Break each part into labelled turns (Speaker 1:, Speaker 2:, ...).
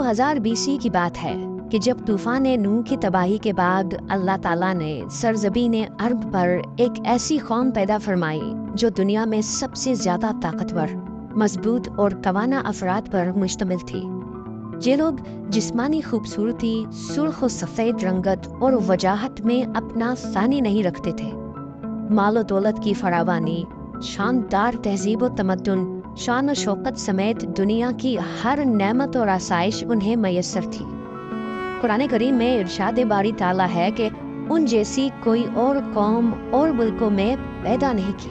Speaker 1: 2000 BC की बात है कि जब तूफान नूह की तबाही के बाद अल्लाह ताला ने सरजमीन अर्ब पर एक ऐसी कौम पैदा फरमाई जो दुनिया में सबसे ज्यादा ताकतवर, मजबूत और तवाना अफराद पर मुश्तमिल थी। ये लोग जिस्मानी खूबसूरती, सुर्ख और सफ़ेद रंगत और वजाहत में अपना सानी नहीं रखते थे। मालो दौलत की फरावानी, शानदार तहजीब व तमद्दुन, शान और शौकत समेत दुनिया की हर नेमत और आसाइश उन्हें मैसर थी। कुरान करीम में इरशाद बारी ताला है कि उन जैसी कोई और कौम और मुल्कों में पैदा नहीं की।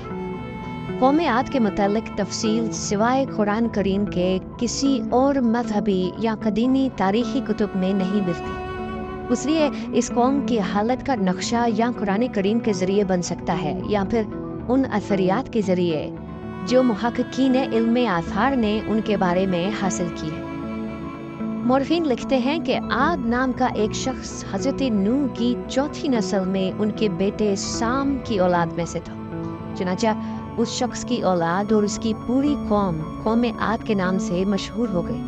Speaker 1: कौम आद के मुतालिक तफसील सिवाय कुरान करीम के किसी और मजहबी या कदीमी तारीखी कुतुब में नहीं मिलती। इसलिए इस कौम की हालत का नक्शा या कुरान करीम के ज़रिए बन सकता है या फिर उन असरियात के ज़रिए जो मुहक्किकीन इल्म आसार ने उनके बारे में हासिल की है। मौरखीन लिखते हैं कि आद नाम का एक शख्स हजरत नूह की चौथी नस्ल में उनके बेटे साम की औलाद में से था। चुनांचे उस शख्स की औलाद और उसकी पूरी कौम आद के नाम से मशहूर हो गई।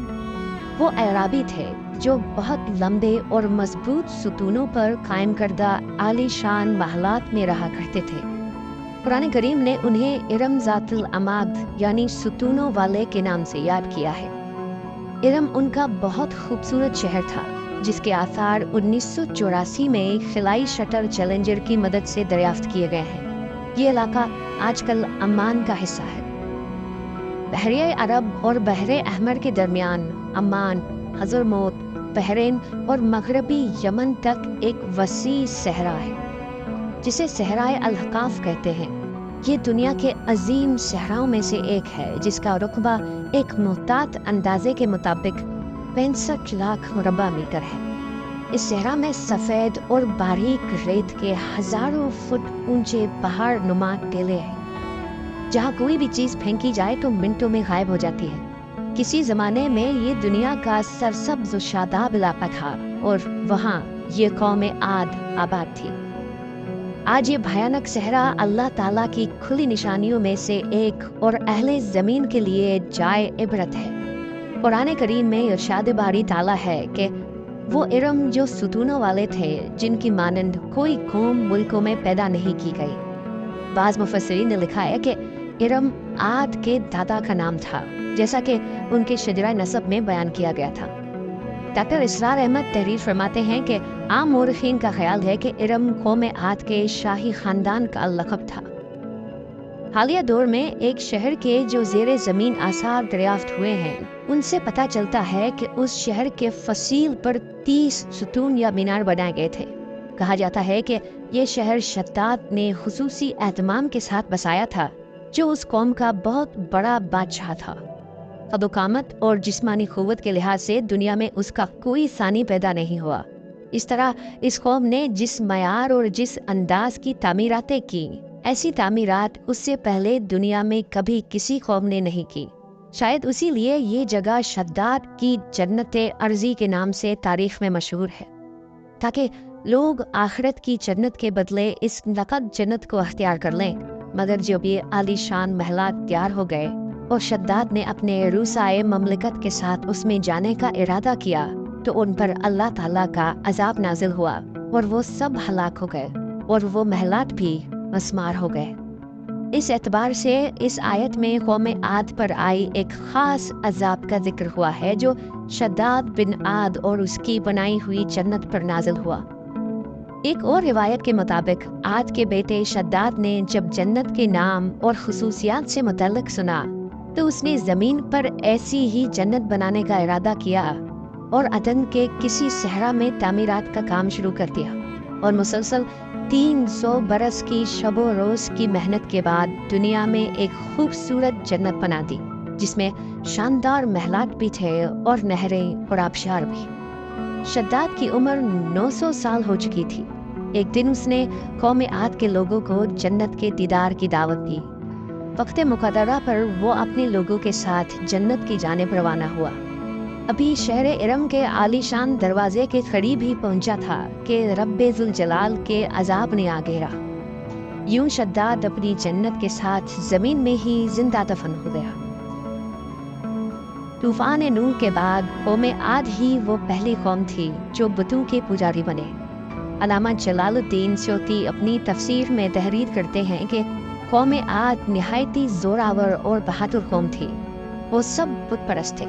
Speaker 1: वो अराबी थे जो बहुत लंबे और मजबूत सुतूनों पर कायम करदा आलीशान महलात में रहा करते थे। कुरान करीम ने उन्हें इरम ज़ातुल अमाद यानी सुतूनों वाले के नाम से याद किया है। इरम उनका बहुत खूबसूरत शहर था जिसके आसार 1984 में खिलाई शटल चैलेंजर की मदद से दरियाफ्त किए गए हैं। ये इलाका आजकल अम्मान का हिस्सा है। बहरिया अरब और बहरे अहमर के दरमियान अम्मान, हज़रमौत, बहरीन और मगरबी यमन तक एक वसी सहरा है जिसे सहराए अल-हकाफ कहते हैं। ये दुनिया के अजीम सहराओं में से एक है जिसका रुकबा एक मुहतात अंदाजे के मुताबिक 65 लाख मुरब्बा मीटर है। इस सहरा में सफ़ेद और बारीक रेत के हजारों फुट ऊंचे पहाड़ नुमा टीले हैं जहाँ कोई भी चीज़ फेंकी जाए तो मिनटों में गायब हो जाती है। किसी ज़माने में ये दुनिया का सरसब्ज़ और शादाब इलाका था और वहाँ ये कौम आद आबाद थी। आज ये भयानक सहरा अल्लाह ताला की खुली निशानियों में से एक और अहले ज़मीन के लिए जाए इबरत है। कुरान करीम में इरशाद बारी ताला है कि वो इरम जो सुतूनों वाले थे जिनकी मानंद कोई कौम मुल्कों में पैदा नहीं की गई। बाज़ मुफस्सिरीन ने लिखा है कि इरम आद के दादा का नाम था जैसा कि उनके शजरा नसब में बयान किया गया था। डॉक्टर इसरार अहमद तहरीर फरमाते हैं कि आम मौरखीन का ख्याल है कि इरम कौम आद के शाही खानदान का लक़ब था। हालिया दौर में एक शहर के जो ज़ेरे ज़मीन आसार दरियाफ्त हुए हैं उनसे पता चलता है कि उस शहर के फसील पर 30 सुतून या मीनार बनाए गए थे। कहा जाता है कि ये शहर शद्दाद ने खुसूसी एहतमाम के साथ बसाया था जो उस कौम का बहुत बड़ा बादशाह था। कदोकामत और जिस्मानी क़ुव्वत के लिहाज से दुनिया में उसका कोई सानी पैदा नहीं हुआ। इस तरह इस कौम ने जिस मयार और जिस अंदाज की तामीरातें की ऐसी तामीरात उससे पहले दुनिया में कभी किसी कौम ने नहीं की। शायद उसी लिए ये जगह शद्दाद की जन्नत अर्जी के नाम से तारीख में मशहूर है ताकि लोग आखिरत की जन्नत के बदले इस नकद जन्नत को अख्तियार कर लें। मगर जब ये आलीशान महलात तैयार हो गए और शद्दाद ने अपने रूसाए ममलिकत के साथ उसमें जाने का इरादा किया तो उन पर अल्लाह ताला का अजाब नाजिल हुआ और वो सब हलाक हो गए और वो महलात भी मस्मार हो गए। इस एतबार से इस आयत में कौम आद पर आई एक ख़ास अजाब का जिक्र हुआ है जो शद्दाद बिन आद और उसकी बनाई हुई जन्नत पर नाजिल हुआ। एक और रिवायत के मुताबिक आद के बेटे शद्दाद ने जब जन्नत के नाम और खुसूसियात से मुतल्लिक सुना तो उसने ज़मीन पर ऐसी ही जन्नत बनाने का इरादा किया और अदन के किसी सहरा में तामीरात का काम शुरू कर दिया और मुसलसल 300 बरस की शबो रोज़ की मेहनत के बाद दुनिया में एक खूबसूरत जन्नत बना दी जिसमें शानदार महलात भी थे और नहरें और आबशार भी। शद्दाद की उम्र 900 साल हो चुकी थी। एक दिन उसने कौम आद के लोगों को जन्नत के दीदार की दावत दी। वक्त मुकद्दरा पर वो अपने लोगों के साथ जन्नत की जानिब रवाना हुआ। अभी शहर इरम के आलीशान दरवाजे के करीब ही पहुंचा था कि रब्बे जुल जलाल के अजाब ने आ घेरा। यूं शद्दाद अपनी जन्नत के साथ जमीन में ही जिंदा दफन हो गया। तूफान नूह के बाद कौम आद ही वो पहली कौम थी जो बुतों के पुजारी बने। अल्लामा जलालुद्दीन स्यूती अपनी तफसीर में तहरीर करते हैं कि कौम आद निहायती जोरावर और बहादुर कौम थी। वो सब बुत परस्त थे।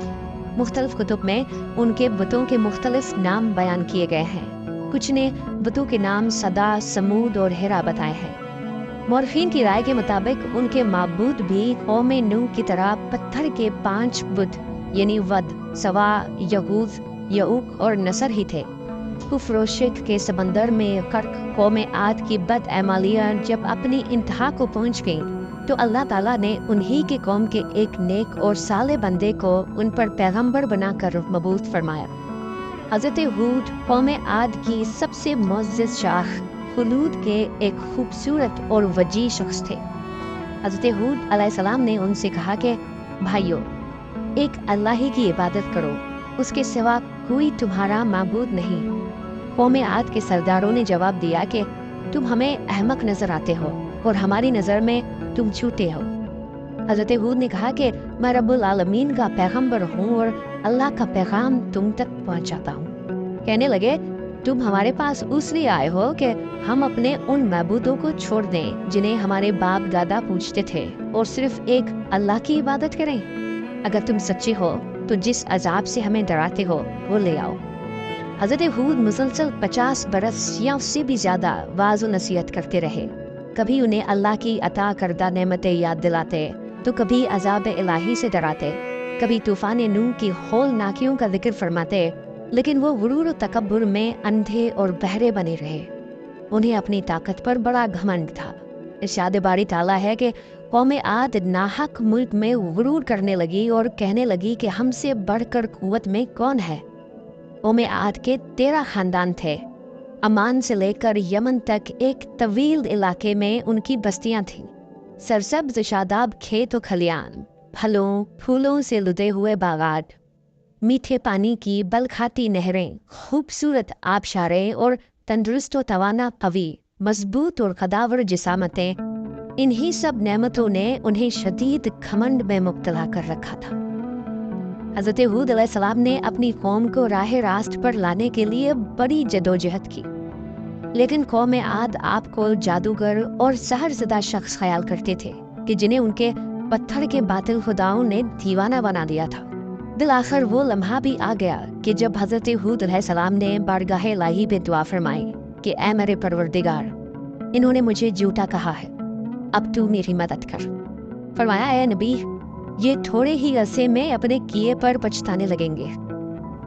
Speaker 1: मुख्तलिफ कुतुब में उनके बुतों के मुख्तलिफ नाम बयान किए गए हैं। कुछ ने बुतों के नाम सदा, समूद और हिरा बताए हैं। मौरखीन की राय के मुताबिक उनके माबूद भी कौम नूह की तरह पत्थर के 5 बुत यानी वद, सवा, यगूज, यऊक और नसर ही थे। कुफ्र और शिर्क के समंदर में कर्क कौम आद की बदअमालियाँ जब अपनी इंतहा को पहुंच गईं, तो अल्लाह ताला ने उन्हीं के कौम के एक नेक और साले बंदे को उन पर पैगंबर बनाकर मबूस फरमाया। हज़रत हूद कौम आद की सबसे मुअज़्ज़ज़ शाख खुलूद के एक खूबसूरत और वजी शख्स थे। हज़रत हूद अलैहिस्सलाम ने उनसे कहा कि भाइयों, एक अल्लाह ही की इबादत करो, उसके सिवा कोई तुम्हारा माबूद नहीं। कौम आद के सरदारों ने जवाब दिया कि तुम हमें अहमक नजर आते हो और हमारी नज़र में तुम झूठे हो। हज़रत हूद ने कहा कि मैं रब्बुल आलमीन का पैगंबर हूँ और अल्लाह का पैगाम तुम तक पहुँचाता हूँ। कहने लगे, तुम हमारे पास इसलिए आए हो कि हम अपने उन माबूदों को छोड़ दें जिन्हें हमारे बाप दादा पूजते थे और सिर्फ एक अल्लाह की इबादत करें। अगर तुम सच्चे हो तो जिस अजाब से हमें डराते हो वो ले आओ। हज़रत हूद मुसलसल 50 बरस या उससे भी ज़्यादा वाज़ व नसीहत करते रहे। कभी उन्हें अल्लाह की अता करदा नेमतें याद दिलाते, तो कभी अजाब इलाही से डराते, कभी तूफान नूह की हौलनाकियों का जिक्र फरमाते, लेकिन वो गुरूर व तकब्बुर में अंधे और बहरे बने रहे। उन्हें अपनी ताकत पर बड़ा घमंड था। इरशाद बारी ताला है कि कौम आद नाहक मुल्क में गुरूर करने लगी और कहने लगी कि हमसे बढ़कर कुव्वत में कौन है। कौम आद के 13 खानदान थे। अमान से लेकर यमन तक एक तवील इलाके में उनकी बस्तियां थीं। सरसब्ज शादाब खेत व खलियान, फलों फूलों से लुदे हुए बागात, मीठे पानी की बलखाती नहरें, खूबसूरत आबशारें और तंदुरुस्त व तवाना कवी, मजबूत और कदावर जिसामतें, इन्हीं सब नेमतों ने उन्हें शदीद घमंड में मुब्तला कर रखा था। हज़रत हूद अलैहिस्सलाम ने अपनी कौम को राह रास्त पर लाने के लिए बड़ी जदोजहद की, लेकिन कौम आद आपको जादूगर और सहरज़दा शख्स ख्याल करते थे कि जिन्हें उनके पत्थर के बातिल खुदाओं ने दीवाना बना दिया था। दिल आखिर वो लम्हा भी आ गया कि जब हज़रत हूद अलैहिस्सलाम ने बारगाह इलाही पे दुआ फरमाई कि ऐ मेरे परवरदिगार, इन्होंने मुझे झूठा कहा है, अब तू मेरी मदद कर। फरमाया, ऐ नबी, ये थोड़े ही अरसे में अपने किए पर पछताने लगेंगे।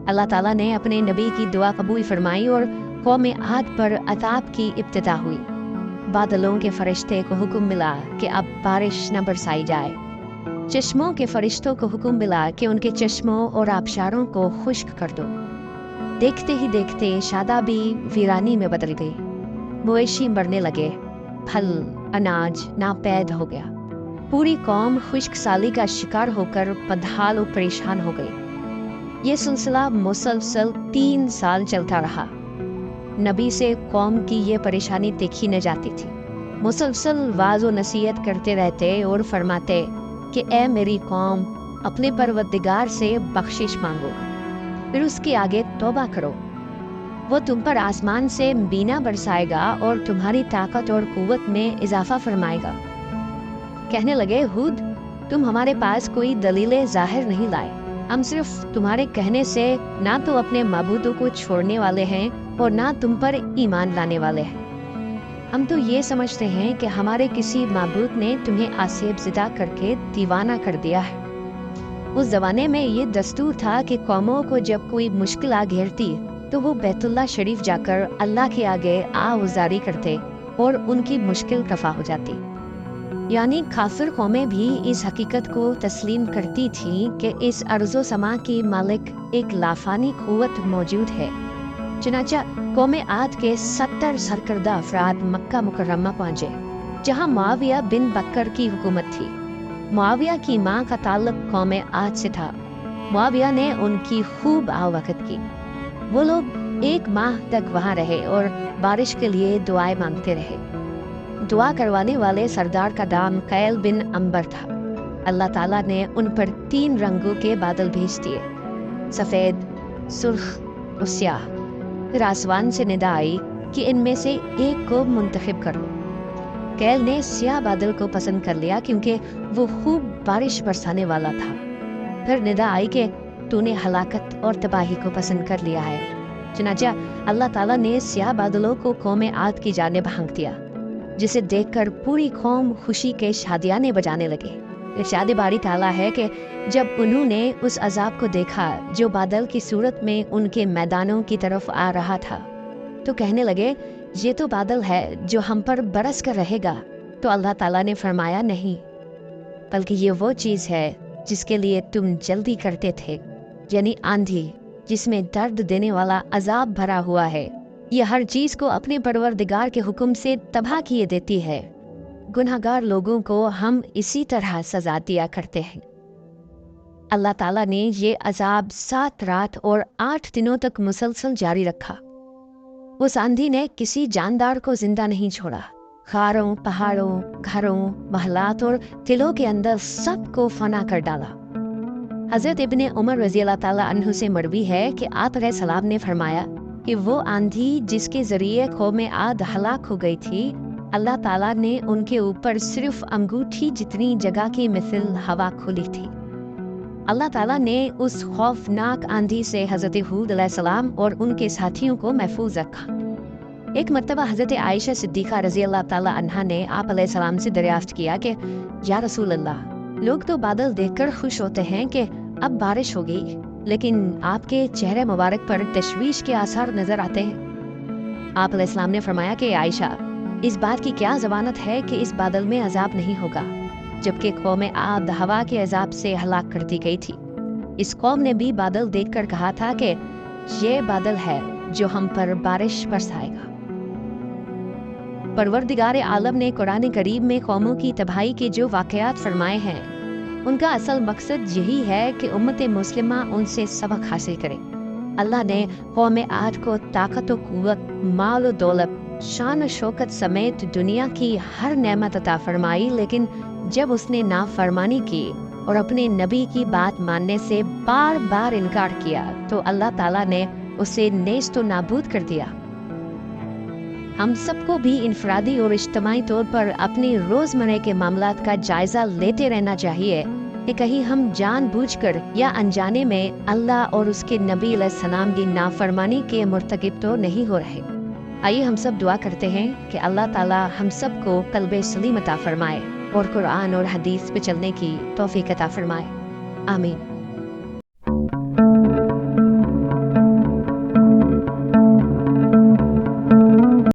Speaker 1: अल्लाह ताला ने अपने नबी की दुआ कबूल फरमाई और कौम आद पर अताब की इब्तिदा हुई। बादलों के फरिश्ते को हुक्म मिला कि अब बारिश न बरसाई जाए। चश्मों के फरिश्तों को हुक्म मिला कि उनके चश्मों और आबशारों को खुश्क कर दो। देखते ही देखते शादाबी वीरानी में बदल गई। मवेशी मरने लगे, फल अनाज नापैद हो गया। पूरी कौम खुश्क साली का शिकार होकर बदहाल और परेशान हो गई। ये सिलसिला मुसलसल 3 साल चलता रहा। नबी से कौम की ये परेशानी देखी न जाती थी। मुसलसल वाज़ व नसीहत करते रहते और फरमाते कि ए मेरी कौम, अपने परवरदिगार से बख्शिश मांगो, फिर उसके आगे तौबा करो। वो तुम पर आसमान से बीना बरसाएगा और तुम्हारी ताकत और कुव्वत में इजाफा फरमाएगा। कहने लगे, हूद, तुम हमारे पास कोई दलीलें जाहिर नहीं लाए। हम सिर्फ तुम्हारे कहने से ना तो अपने माबूदों को छोड़ने वाले हैं और ना तुम पर ईमान लाने वाले हैं। हम तो ये समझते हैं कि हमारे किसी माबूद ने तुम्हें आसेब ज़िदा करके दीवाना कर दिया है। उस ज़माने में ये दस्तूर था कि कौमों को जब कोई मुश्किल आ घेरती तो वो बैतुल्लाह शरीफ जाकर अल्लाह के आगे आउज़ारी करते और उनकी मुश्किल रफ़ा हो जाती। यानी काफिर कौमें भी इस हकीकत को तस्लीम करती थीं कि इस अर्ज़ो समा की मालिक एक लाफानी क़ुव्वत मौजूद है। चुनांचे कौम आद के 70 सरकर्दा अफराद मक्का मुकर्रमा पहुँचे, जहाँ मुआविया बिन बकर की हुकूमत थी। मुआविया की माँ का ताल्लुक कौम आद से था। मुआविया ने उनकी खूब आवकत की। वो लोग 1 माह तक वहाँ रहे और बारिश के लिए दुआएं मांगते रहे। दुआ करवाने वाले सरदार का नाम कैल बिन अंबर था। अल्लाह ताला ने उन पर 3 रंगों के बादल भेज दिए, सफ़ेद, सुर्ख और स्याह। फिर आसमान से निदा आई कि इनमें से एक को मुंतखब करो। कैल ने स्याह बादल को पसंद कर लिया क्योंकि वो खूब बारिश बरसाने वाला था। फिर निदा आई कि तूने हलाकत और तबाही को पसंद कर लिया है। चुनांचे अल्लाह ताला ने स्याह बादलों को कौम आद की जानिब हाँक दिया, जिसे देखकर पूरी कौम खुशी के शादियाने बजाने लगे। इरशाद बारी ताला है कि जब उन्होंने उस अजाब को देखा जो बादल की सूरत में उनके मैदानों की तरफ आ रहा था, तो कहने लगे ये तो बादल है जो हम पर बरस कर रहेगा। तो अल्लाह ताला ने फरमाया नहीं, बल्कि ये वो चीज़ है जिसके लिए तुम जल्दी करते थे, यानी आंधी जिसमें दर्द देने वाला अजाब भरा हुआ है। ये हर चीज़ को अपने परवरदिगार के हुक्म से तबाह किए देती है। गुनहगार लोगों को हम इसी तरह सजा दिया करते हैं। अल्लाह ताला ने ये अजाब 7 रात और 8 दिनों तक मुसलसल जारी रखा। उस आंधी ने किसी जानदार को जिंदा नहीं छोड़ा। खारों, पहाड़ों, घरों, महलात और किलों के अंदर सबको फना कर डाला। हजरत इब्ने उमर रजी अल्लाह ताला अन्हु से मरवी है कि आप अलैहिस्सलाम ने फरमाया कि वो आंधी जिसके जरिए कौम आद हलाक हो गई थी, अल्लाह ताला ने उनके ऊपर सिर्फ अंगूठी जितनी जगह की मिसल हवा खोली थी। अल्लाह ताला ने उस खौफनाक आंधी से हजरत हूद अलैहिस्सलाम और उनके साथियों को महफूज रखा। एक मर्तबा हजरत आयशा सिद्दीक़ा रजी अल्लाह ताला अन्हा ने आप अलैहिस्सलाम से दरियाफ्त किया कि या रसूल अल्लाह, लोग तो बादल देखकर खुश होते हैं कि अब बारिश होगी, लेकिन आपके चेहरे मुबारक पर तशवीश के आसार नजर आते हैं। आप अलैहिस्सलाम ने फरमाया कि आयशा, इस बात की क्या जमानत है कि इस बादल में अजाब नहीं होगा, जबकि कौम आद हवा के अजाब से हलाक कर दी गई थी। इस कौम ने भी बादल देखकर कहा था कि ये बादल है जो हम पर बारिश बरसाएगा। परवरदिगार आलम ने कुरान करीम में कौमों की तबाही के जो वाक़यात फरमाए हैं, उनका असल मकसद यही है कि उम्मत मुस्लिमा उनसे सबक हासिल करे। अल्लाह ने कौम आद को ताकत व कुव्वत, माल व दौलत, शान व शौकत समेत दुनिया की हर नेमत अता फरमाई, लेकिन जब उसने नाफरमानी की और अपने नबी की बात मानने से बार बार इनकार किया, तो अल्लाह ताला ने उसे नेस्त व नाबूद कर दिया। हम सबको भी इनफरादी और इज्तिमाई तौर पर अपने रोज़मर्रा के मामलात का जायज़ा लेते रहना चाहिए कि कहीं हम जानबूझकर या अनजाने में अल्लाह और उसके नबी अलैहिस्सलाम की नाफरमानी के मुर्तकिब तो नहीं हो रहे। आइए हम सब दुआ करते हैं कि अल्लाह ताला हम सबको क़ल्ब सलीम अता फरमाए और कुरान और हदीस पे चलने की तौफीक अता फरमाए। आमीन।